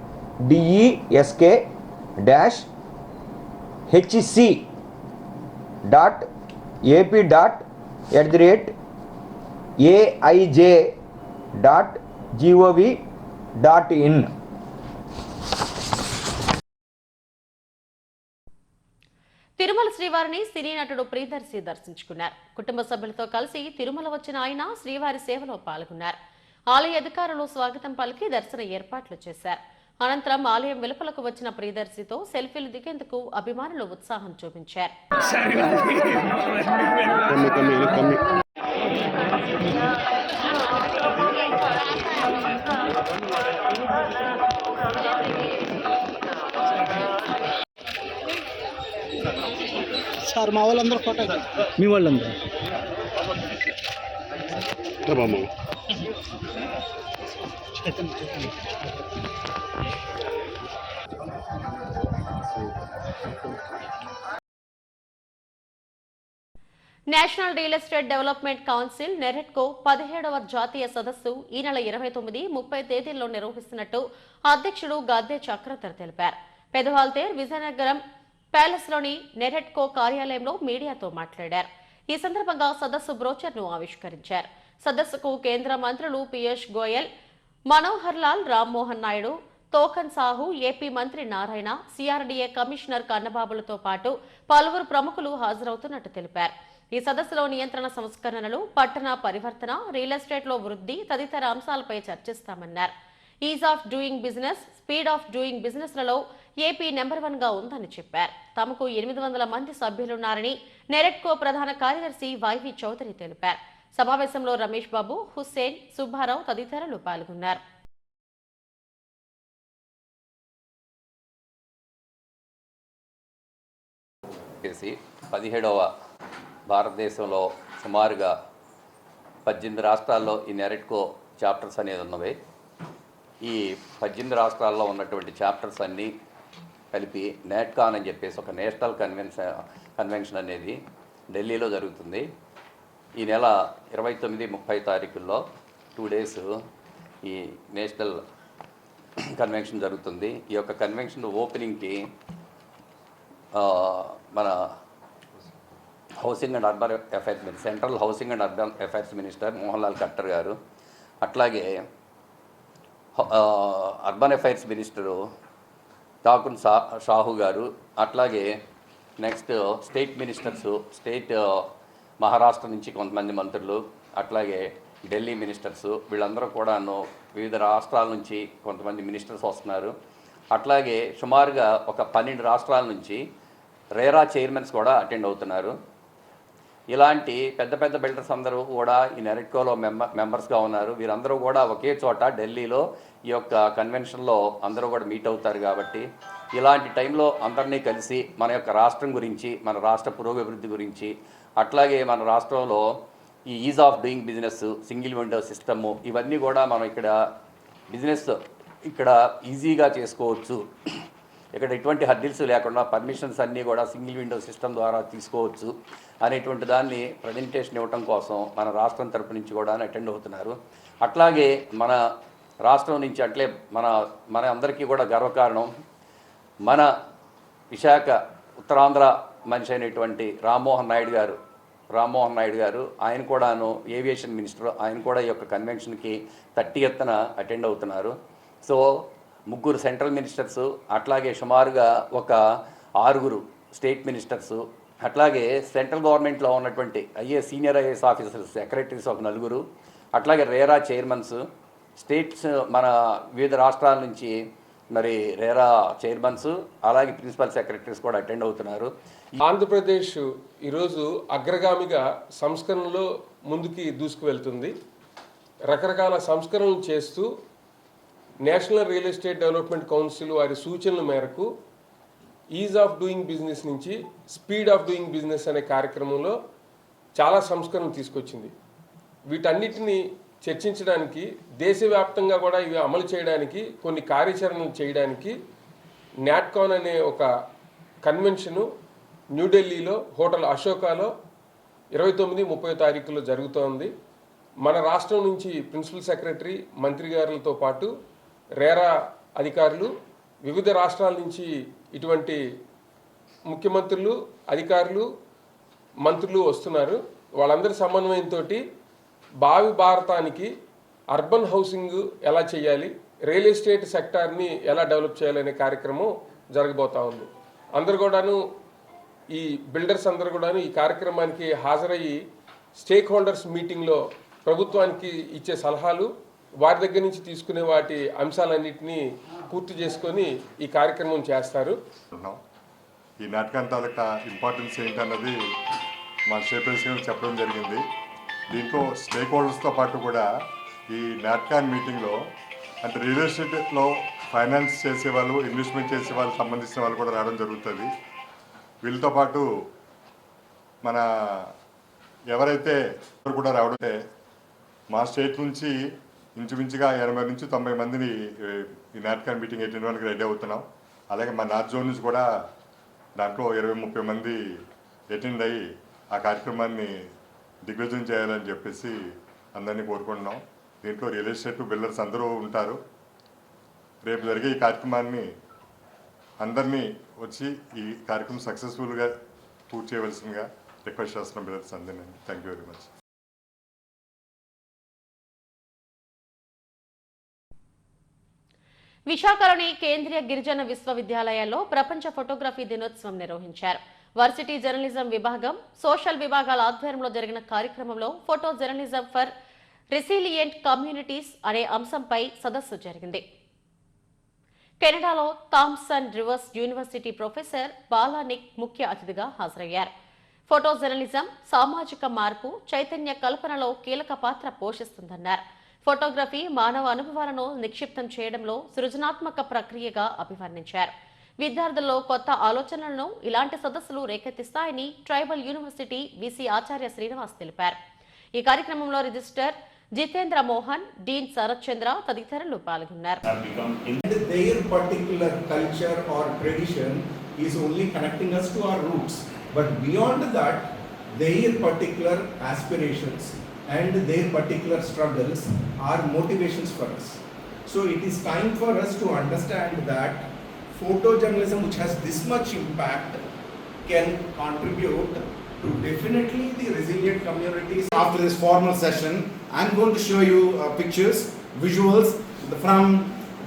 Tirumala శ్రీవారిని సినీ నటుడు ప్రియదర్శి దర్శించుకున్నారు. కుటుంబ సభ్యులతో కలిసి తిరుమల వచ్చిన ఆయన శ్రీవారి సేవలో పాల్గొన్నారు. ఆలయ అధికారులు స్వాగతం పలికి దర్శన ఏర్పాట్లు చేశారు. అనంతరం ఆలయం వెలుపలకు వచ్చిన ప్రియదర్శితో సెల్ఫీలు దిగేందుకు అభిమానులు ఉత్సాహం చూపించారు. సార్ మా వాళ్ళందరూ ఫోటో మీ వాళ్ళందరూ national real estate development council NAREDCO 17వ జాతీయ సదస్సు ఈ నెల 29, 30 తేదీల్లో నిర్వహిస్తున్నట్టు అధ్యక్షుడు గద్దె చక్రధర్ తెలిపారు. పెదవాల్తేర్ విజయనగరం ప్యాలెస్లోని నెరెట్కో కార్యాలయంలో మీడియాతో మాట్లాడారు. ఈ సందర్భంగా సదస్సు బ్రోచర్ను ఆవిష్కరించారు. సదస్సుకు కేంద్ర మంత్రులు పీయూష్ గోయల్, మనోహర్ లాల్, రామ్మోహన్ నాయుడు, తోకన్ సాహు, ఏపీ మంత్రి నారాయణ, సిఆర్డీఏ కమిషనర్ కన్నబాబులతో పాటు పలువురు ప్రముఖులు హాజరవుతున్నట్టు తెలిపారు. ఈ సదస్సులో నియంత్రణ సంస్కరణలు, పట్టణ పరివర్తన, రియల్ ఎస్టేట్లో వృద్ధి తదితర అంశాలపై చర్చిస్తామన్నారు. Ease of doing business, speed of doing బిజినెస్లలో ఏపీ నెంబర్ 1గా ఉందని చెప్పారు. తమకు 800 మంది సభ్యులున్నారని నెరెట్కో ప్రధాన కార్యదర్శి వైవి చౌదరి తెలిపారు. సమావేశంలో రమేష్ బాబు, హుస్సేన్, సుబ్బారావు తదితరులు పాల్గొన్నారు. చేసి 17వ భారతదేశంలో సుమారుగా 18 రాష్ట్రాల్లో ఈ నెరెట్కో చాప్టర్స్ అనేది ఉన్నవి. ఈ 18 రాష్ట్రాల్లో ఉన్నటువంటి చాప్టర్స్ అన్నీ కలిపి నేట్కాన్ అని చెప్పేసి ఒక నేషనల్ కన్వెన్షన్ అనేది ఢిల్లీలో జరుగుతుంది. ఈ నెల 29, 30 తారీఖుల్లో 2 days ఈ నేషనల్ కన్వెన్షన్ జరుగుతుంది. ఈ యొక్క కన్వెన్షన్ ఓపెనింగ్కి మన housing and urban affairs central housing and urban affairs minister Mohan Lal Khattar గారు, అట్లాగే అర్బన్ అఫైర్స్ మినిస్టరు తాకున్ షాహు గారు, అట్లాగే next state ministers, state Maharashtra నుంచి కొంతమంది మంత్రులు, అట్లాగే ఢిల్లీ మినిస్టర్సు, వీళ్ళందరూ కూడాను వివిధ రాష్ట్రాల నుంచి కొంతమంది మినిస్టర్స్ వస్తున్నారు. అట్లాగే సుమారుగా ఒక 12 రాష్ట్రాల నుంచి రేరా చైర్మన్స్ కూడా అటెండ్ అవుతున్నారు. ఇలాంటి పెద్ద పెద్ద బిల్డర్స్ అందరూ కూడా ఈ నెరెట్కోలో మెంబర్స్గా ఉన్నారు. వీరందరూ కూడా ఒకే చోట ఢిల్లీలో ఈ యొక్క కన్వెన్షన్లో అందరూ కూడా మీట్ అవుతారు. కాబట్టి ఇలాంటి టైంలో అందరినీ కలిసి మన యొక్క రాష్ట్రం గురించి, మన రాష్ట్ర పురోగభివృద్ధి గురించి, అట్లాగే మన రాష్ట్రంలో ఈ is of doing business, single window system, ఇవన్నీ కూడా మనం ఇక్కడ బిజినెస్ ఇక్కడ ఈజీగా చేసుకోవచ్చు, ఇక్కడ ఎటువంటి హర్డిల్స్ లేకుండా పర్మిషన్స్ అన్నీ కూడా సింగిల్ విండో సిస్టమ్ ద్వారా తీసుకోవచ్చు అనేటువంటి దాన్ని ప్రజెంటేషన్ ఇవ్వటం కోసం మన రాష్ట్రం తరపు నుంచి కూడా అటెండ్ అవుతున్నారు. అట్లాగే మన రాష్ట్రం నుంచి అట్లే మన అందరికీ కూడా గర్వకారణం మన విశాఖ ఉత్తరాంధ్ర మనిషి అయినటువంటి రామ్మోహన్ నాయుడు గారు ఆయన కూడాను ఏవియేషన్ మినిస్టర్, ఆయన కూడా ఈ యొక్క కన్వెన్షన్కి 30th అటెండ్ అవుతున్నారు. సో 3 సెంట్రల్ మినిస్టర్స్, అట్లాగే సుమారుగా ఒక 6 స్టేట్ మినిస్టర్స్, అట్లాగే సెంట్రల్ గవర్నమెంట్లో ఉన్నటువంటి సీనియర్ ఐఏఎస్ ఆఫీసర్స్, సెక్రటరీస్ ఒక 4, అట్లాగే రేరా చైర్మన్స్, స్టేట్స్ మన వివిధ రాష్ట్రాల నుంచి మరి రేరా చైర్మన్స్, అలాగే ప్రిన్సిపల్ సెక్రటరీస్ కూడా అటెండ్ అవుతున్నారు. ఆంధ్రప్రదేశ్ ఈరోజు అగ్రగామిగా సంస్కరణలో ముందుకి దూసుకువెళ్తుంది. రకరకాల సంస్కరణలు చేస్తూ national real estate development council వారి సూచనల మేరకు ఈజ్ ఆఫ్ డూయింగ్ బిజినెస్ నుంచి స్పీడ్ ఆఫ్ డూయింగ్ బిజినెస్ అనే కార్యక్రమంలో చాలా సంస్కరణలు తీసుకొచ్చింది. వీటన్నిటిని చర్చించడానికి, దేశవ్యాప్తంగా కూడా ఇవి అమలు చేయడానికి, కొన్ని కార్యాచరణలు చేయడానికి నాట్కాన్ అనే ఒక కన్వెన్షను న్యూఢిల్లీలో హోటల్ అశోకాలో 29-30 తారీఖుల్లో జరుగుతోంది. మన రాష్ట్రం నుంచి ప్రిన్సిపల్ సెక్రటరీ, మంత్రి గారులతో పాటు రేరా అధికారులు, వివిధ రాష్ట్రాల నుంచి ఇటువంటి ముఖ్యమంత్రులు, అధికారులు, మంత్రులు వస్తున్నారు. వాళ్ళందరి సమన్వయంతో భావి భారతానికి అర్బన్ హౌసింగ్ ఎలా చేయాలి, రియల్ ఎస్టేట్ సెక్టార్ని ఎలా డెవలప్ చేయాలనే కార్యక్రమం జరగబోతూ ఉంది. అందరు కూడాను, ఈ బిల్డర్స్ అందరూ కూడాను ఈ కార్యక్రమానికి హాజరయ్యి స్టేక్ హోల్డర్స్ మీటింగ్లో ప్రభుత్వానికి ఇచ్చే సలహాలు, వారి దగ్గర నుంచి తీసుకునే వాటి అంశాలన్నింటినీ పూర్తి చేసుకొని ఈ కార్యక్రమం చేస్తారు. ఈ నాటకం తాలూకా ఇంపార్టెన్స్ ఏంటన్నది మా స్టేట్ ప్రెసిడెంట్ చెప్పడం జరిగింది. దీంట్లో స్టేక్ హోల్డర్స్తో పాటు కూడా ఈ నాట్కాన్ మీటింగ్లో అంటే రియల్ ఎస్టేట్లో ఫైనాన్స్ చేసేవాళ్ళు, ఇన్వెస్ట్మెంట్ చేసేవాళ్ళు సంబంధించిన వాళ్ళు కూడా రావడం జరుగుతుంది. వీళ్ళతో పాటు మన ఎవరైతే కూడా రావడంటే మా స్టేట్ నుంచి ఇంచుమించుగా 80 నుంచి 90 మందిని ఈ నాట్కాన్ మీటింగ్ అటెండ్ అవ్వడానికి రెడీ అవుతున్నాం. అలాగే మా నార్త్ జోన్ నుంచి కూడా దాంట్లో 20-30 మంది అటెండ్ అయ్యి ఆ కార్యక్రమాన్ని దిగ్విజయం చేయాలని చెప్పేసి అందరినీ కోరుకుంటున్నాం. దీంట్లో రియల్ ఎస్టేట్ బిల్డర్స్ అందరూ ఉంటారు. రేపు జరిగే ఈ కార్యక్రమాన్ని అందరినీ వచ్చి ఈ కార్యక్రమం సక్సెస్ఫుల్గా పూర్తి చేయవలసిందిగా రిక్వెస్ట్ చేస్తున్నాం బిల్డర్స్ అందరినీ. Thank you very much. విశాఖలోని కేంద్రీయ గిరిజన విశ్వవిద్యాలయాల్లో ప్రపంచ ఫోటోగ్రఫీ దినోత్సవం నిర్వహించారు. వర్సిటీ జర్నలిజం విభాగం, సోషల్ విభాగాల ఆధ్వర్యంలో జరిగిన కార్యక్రమంలో photo journalism for resilient communities అనే అంశంపై సదస్సు జరిగింది. కెనడాలో థామ్సన్ రివర్స్ యూనివర్సిటీ ప్రొఫెసర్ బాలానిక్ ముఖ్య అతిథిగా హాజరయ్యారు. ఫోటో జర్నలిజం సామాజిక మార్పు, చైతన్య కల్పనలో కీలక పాత్ర పోషిస్తుందన్నారు. ఫోటోగ్రఫీ మానవ అనుభవాలను నిక్షిప్తం చేయడంలో సృజనాత్మక ప్రక్రియగా అభివర్ణించారు. విద్యార్థుల్లో కొత్త ఆలోచనలను ఇలాంటి సదస్సులు రేకెత్తిస్తాయని ట్రైబల్ యూనివర్సిటీ వీసీ ఆచార్య శ్రీనివాస్ తెలిపారు. ఈ కార్యక్రమంలో రిజిస్టర్ జితేంద్ర మోహన్, డీన్ శరత్ చంద్ర తదితరులు పాల్గొన్నారు. Their particular culture or tradition is only connecting us to our roots, but beyond that, their particular aspirations and their particular struggles are motivations for us. So it is time for us to understand that photojournalism, which has this much impact, can contribute to definitely the resilient communities. After this formal session, I'm going to show you pictures, visuals from,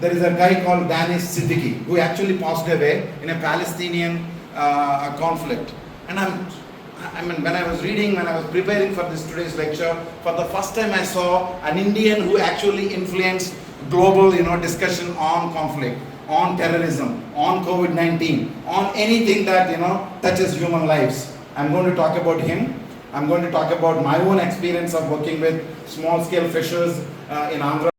there is a guy called Danish Siddiqui who actually passed away in a Palestinian conflict. And I mean, when I was reading, when I was preparing for this today's lecture, for the first time I saw an Indian who actually influenced global, discussion on conflict, on terrorism, on COVID-19, on anything that, touches human lives. I'm going to talk about him. I'm going to talk about my own experience of working with small-scale fishers in Andhra.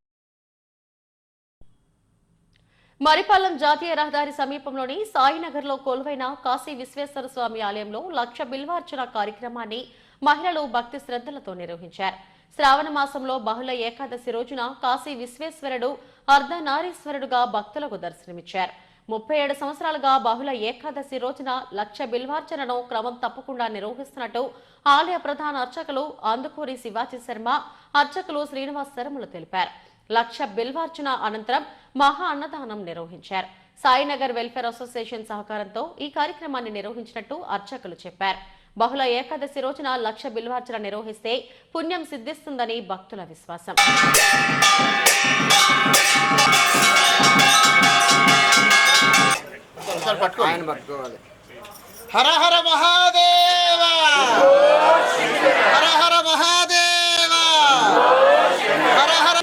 Maripalem జాతీయ రహదారి సమీపంలోని సాయినగర్లో కొలువైన కాశీ విశ్వేశ్వర స్వామి ఆలయంలో 1,00,000 బిల్వార్చన కార్యక్రమాన్ని మహిళలు భక్తి శ్రద్ధలతో నిర్వహించారు. శ్రావణ మాసంలో బహుళ ఏకాదశి రోజున కాశీ విశ్వేశ్వరుడు అర్ధనారీశ్వరుడుగా భక్తులకు దర్శనమిచ్చారు. 37 సంవత్సరాలుగా బహుళ ఏకాదశి రోజున 1,00,000 బిల్వార్చనను క్రమం తప్పకుండా నిర్వహిస్తున్నట్టు ఆలయ ప్రధాన అర్చకులు అందుకూరి శివాజీ శర్మ, అర్చకులు శ్రీనివాస్ శర్మలు తెలిపారు. 1,00,000 బిల్వార్చన అనంతరం మహా అన్నదానం నిర్వహించారు. సాయినగర్ వెల్ఫేర్ అసోసియేషన్ సహకారంతో ఈ కార్యక్రమాన్ని నిర్వహించినట్టు అర్చకులు చెప్పారు. బహుళ ఏకాదశి రోజున 1,00,000 బిల్వార్చన నిర్వహిస్తే పుణ్యం సిద్ధిస్తుందని భక్తుల విశ్వాసం. హర హర మహాదేవ, హర హర మహాదేవ, హర హర.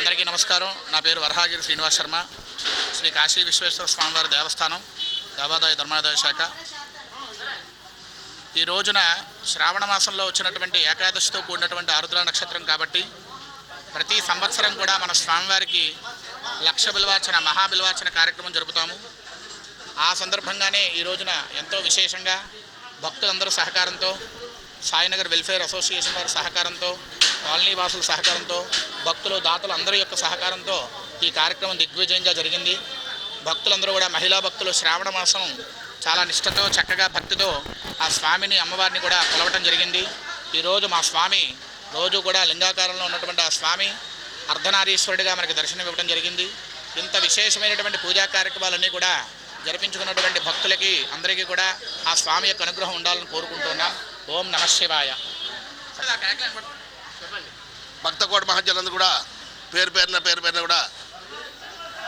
అందరికీ నమస్కారం. నా పేరు వరహాగిరి శ్రీనివాస్ శర్మ. శ్రీ కాశీ విశ్వేశ్వర స్వామివారి దేవస్థానం, దేవాదాయ ధర్మాదాయ శాఖ. ఈ రోజున శ్రావణ మాసంలో వచ్చినటువంటి ఏకాదశితో కూడినటువంటి ఆరుద్ర నక్షత్రం కాబట్టి ప్రతి సంవత్సరం కూడా మన స్వామివారికి 1,00,000 బిల్వార్చన, మహాబిల్వార్చన కార్యక్రమం జరుపుతాము. ఆ సందర్భంగానే ఈ రోజున ఎంతో విశేషంగా భక్తులందరూ సహకారంతో, సాయినగర్ వెల్ఫేర్ అసోసియేషన్ వారి సహకారంతో, కాలనీ వాసుల సహకారంతో, భక్తులు దాతలు అందరి యొక్క సహకారంతో ఈ కార్యక్రమం దిగ్విజయంగా జరిగింది. భక్తులందరూ కూడా, మహిళా భక్తులు శ్రావణ మాసం చాలా నిష్ఠతో, చక్కగా భక్తితో ఆ స్వామిని, అమ్మవారిని కూడా కొలవటం జరిగింది. ఈరోజు మా స్వామి రోజు కూడా లింగాకారంలో ఉన్నటువంటి ఆ స్వామి అర్ధనారీశ్వరుడిగా మనకి దర్శనం ఇవ్వడం జరిగింది. ఇంత విశేషమైనటువంటి పూజా కార్యక్రమాలన్నీ కూడా జరిపించుకున్నటువంటి భక్తులకి అందరికీ కూడా ఆ స్వామి యొక్క అనుగ్రహం ఉండాలని కోరుకుంటున్నాం. ఓం నమః శివాయ. భక్తకోటి మహజనులందరూ కూడా పేరు పేరున కూడా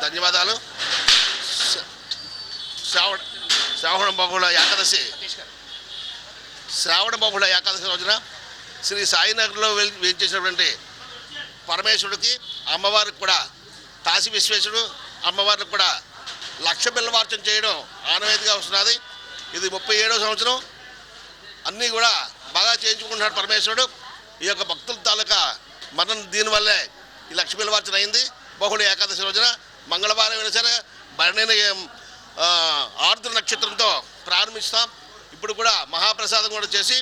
ధన్యవాదాలు. శ్రావణ బహుళ ఏకాదశి రోజున శ్రీ సాయినగర్లో వేయించేసినటువంటి పరమేశ్వరుడికి, అమ్మవారికి కూడా, కాశీ విశ్వేశ్వరుడు అమ్మవారికి కూడా 1,00,000 బిల్వార్చన చేయడం ఆనవాయితీగా వస్తున్నది. ఇది 37వ సంవత్సరం. అన్నీ కూడా బాగా చేయించుకుంటున్నాడు పరమేశ్వరుడు. ఈ యొక్క భక్తుల తాలూకా మరణం దీనివల్లే ఈ 1,00,000 బిల్వార్చన అయింది. బహుళ ఏకాదశి రోజున మంగళవారం అయినా సరే భరణి ఆరుద్ర నక్షత్రంతో ప్రారంభిస్తాం. ఇప్పుడు కూడా మహాప్రసాదం కూడా చేసి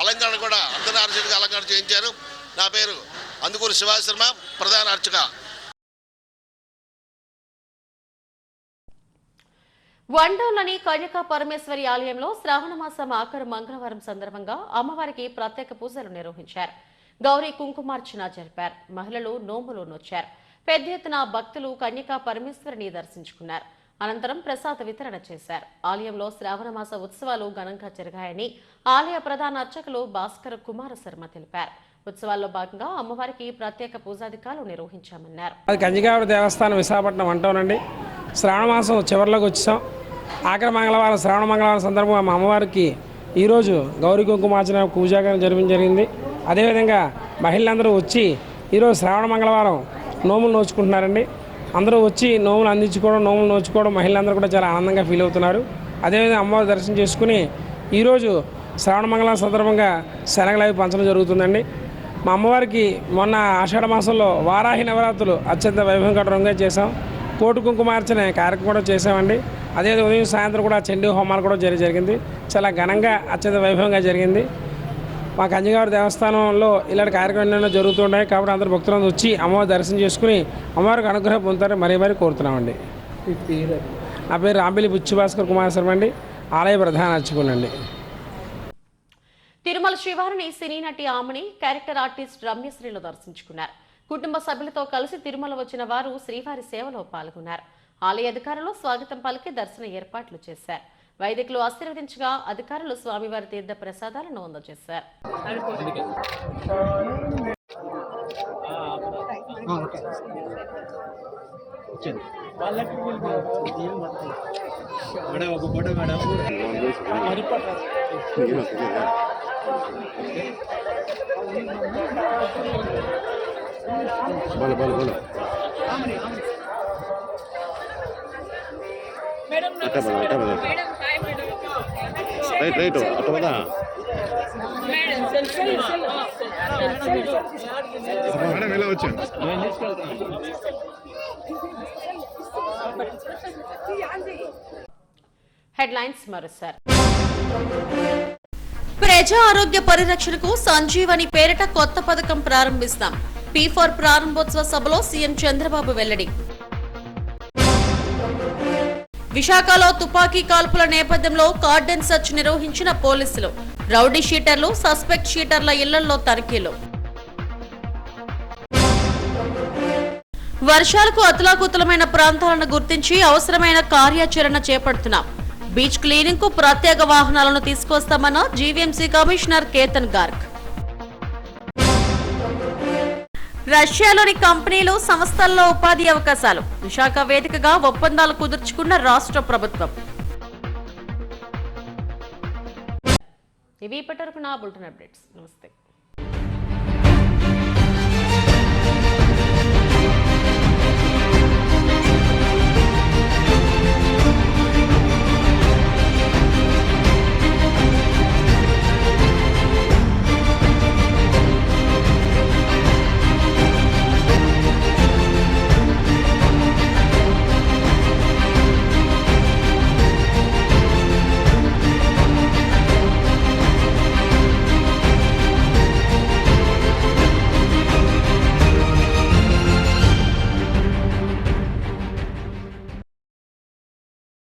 అలంకరణ కూడా అర్ధనారీశ్వరుడిగా అలంకరణ చేయించారు. నా పేరు అందుకూరు శివాజీ శర్మ, ప్రధాన అర్చక. వండోలోని కన్యకా పరమేశ్వరి ఆలయంలో శ్రావణ మాసం ఆఖరు మంగళవారం సందర్భంగా అమ్మవారికి ప్రత్యేక పూజలు నిర్వహించారు. గౌరీ కుంకుమార్చన జరిపారు. మహిళలు నోములు నొచ్చారు. పెద్ద ఎత్తున భక్తులు కన్యకా పరమేశ్వరిని దర్శించుకున్నారు. అనంతరం ప్రసాద వితరణ చేశారు. ఆలయంలో శ్రావణ మాస ఉత్సవాలు ఘనంగా జరిగాయని ఆలయ ప్రధాన అర్చకులు భాస్కర్ కుమార శర్మ తెలిపారు. ఉత్సవాల్లో భాగంగా అమ్మవారికి ప్రత్యేక పూజాధికారులు నిర్వహించామన్నారు. అది కంచికావరి దేవస్థానం విశాఖపట్నం అంటానండి. శ్రావణ మాసం చివరిలోకి వచ్చాం. ఆఖరి మంగళవారం, శ్రావణ మంగళవారం సందర్భంగా మా అమ్మవారికి ఈరోజు గౌరీ కుంకుమార్చన పూజాగారం జరిగింది. అదేవిధంగా మహిళలందరూ వచ్చి ఈరోజు శ్రావణ మంగళవారం నోములు నోచుకుంటున్నారండి. అందరూ వచ్చి నోములు అందించుకోవడం, నోములు నోచుకోవడం మహిళలందరూ కూడా చాలా ఆనందంగా ఫీల్ అవుతున్నారు. అదేవిధంగా అమ్మవారి దర్శనం చేసుకుని ఈరోజు శ్రావణ మంగళవారం సందర్భంగా శనగలు అవి పంచడం జరుగుతుందండి. మా అమ్మవారికి మొన్న ఆషాఢ మాసంలో వారాహి నవరాత్రులు అత్యంత వైభవంగా చేసాం. కోటి కుంకుమార్చన కార్యక్రమం కూడా చేసామండి. అదే ఉదయం సాయంత్రం కూడా చండీ హోమాలు కూడా జరిగింది. చాలా ఘనంగా అత్యంత వైభవంగా జరిగింది. మా కంచిగారి దేవస్థానంలో ఇలాంటి కార్యక్రమాలు జరుగుతుంటాయి కాబట్టి అందరూ భక్తులందరూ వచ్చి అమ్మవారి దర్శనం చేసుకుని అమ్మవారికి అనుగ్రహం పొందుతారని మరీ కోరుతున్నామండి. నా పేరు రాంబిలి బుచ్చి భాస్కర్ కుమార శర్మ అండి, ఆలయ ప్రధాన అర్చకులండి. తిరుమల శ్రీవారిని సినీ నటి ఆమని, క్యారెక్టర్ ఆర్టిస్ట్ రమ్యశ్రీలు దర్శించుకున్నారు. కుటుంబ సభ్యులతో కలిసి తిరుమల వచ్చిన వారు శ్రీవారి సేవలో పాల్గొన్నారు. ఆలయ అధికారులు స్వాగతం పలికి దర్శన ఏర్పాట్లు చేశారు. వైదికులు ఆశీర్వదించగా అధికారులు స్వామివారి తీర్థ ప్రసాదాలను అందజేశారు. రైట్ అటు కదా ఎలా వచ్చాను. హెడ్లైన్స్ మరోసారి. ప్రజా ఆరోగ్య పరిరక్షణకు సంజీవని పేరిట కొత్త పథకం ప్రారంభిస్తాం. P4 ప్రారంభోత్సవ సభలో సీఎం చంద్రబాబు వెల్లడి. విశాఖలో తుపాకీ కాల్పుల నేపథ్యంలో కార్డన్ సెర్చ్ నిర్వహించిన పోలీసులు. రౌడీ షీటర్లు, సస్పెక్ట్ షీటర్ల ఇళ్లలో తనిఖీలు. వర్షాలకు అతలాకుతలమైన ప్రాంతాలను గుర్తించి అవసరమైన కార్యాచరణ చేపడుతున్నాం. బీచ్ క్లీనింగ్ కు ప్రత్యేక వాహనాలను తీసుకొస్తామన్న జీవీఎంసీ కమిషనర్ కేతన్ గార్గ్. రష్యాలోని కంపెనీలు, సంస్థల్లో ఉపాధి అవకాశాలు. విశాఖ వేదికగా ఒప్పందాలు కుదుర్చుకున్న రాష్ట్ర ప్రభుత్వం. ఇవి ఇప్పటివరకు నా బులెటిన్ అప్డేట్స్. నమస్తే.